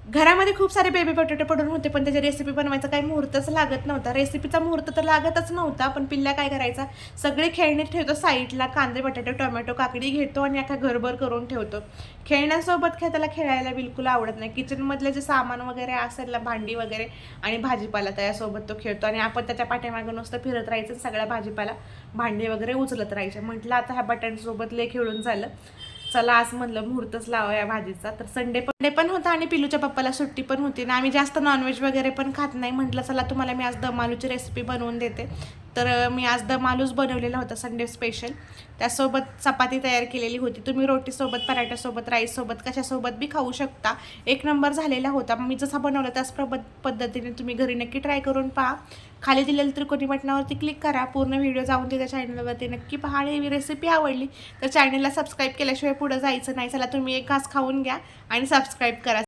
घरामध्ये खूप सारे बेबी पोटॅटो पडून होते, पण त्याची रेसिपी बनवायचा काही मुहूर्तच लागत नव्हता. रेसिपीचा मुहूर्त तर लागतच नव्हता, पण पिल्ल्या काय करायचा, सगळे खेळणे ठेवतो साईडला, कांदे बटाटे टोमॅटो काकडी घेतो आणि अख्खा घरभर करून ठेवतो. खेळण्यासोबत त्याला खेळायला बिलकुल आवडत नाही. किचनमधले जे सामान वगैरे असेल ना, भांडी वगैरे आणि भाजीपाला त्याच्यासोबत तो खेळतो आणि आपण त्याच्या पाठीमागं नुसतं फिरत राहायचं, सगळ्या भाजीपाला भांडी वगैरे उचलत राहायचे. म्हटलं आता ह्या बटाट्यांसोबत लय खेळून झालं, चला आज म्हणलं मुहूर्तच लावा या भाजीचा. तर संडे पण होता आणि पिलूच्या पप्पाला सुट्टी पण होती ना, आम्ही जास्त नॉनव्हेज वगैरे पण खात नाही. म्हटलं चला तुम्हाला मी आज दम आलूची रेसिपी बनवून देते. तर मी आज दम आलूच बनवलेला होता संडे स्पेशल. त्यासोबत चपाती तयार केलेली होती. तुम्ही रोटीसोबत पराठ्यासोबत राईससोबत कशासोबत बी खाऊ शकता. एक नंबर झालेला होता. मी जसा बनवला त्याच पद्धतीने तुम्ही घरी नक्की ट्राय करून पहा. खाली दिलेल्या त्रिकोणी बटनावरती क्लिक करा, पूर्ण व्हिडिओ जाऊन त्या चॅनलवरती नक्की पहा. आणि रेसिपी आवडली तर चॅनलला सबस्क्राईब केल्याशिवाय पुढे जायचं नाही. चला तुम्ही एक घास खाऊन घ्या आणि सबस्क्राईब करा.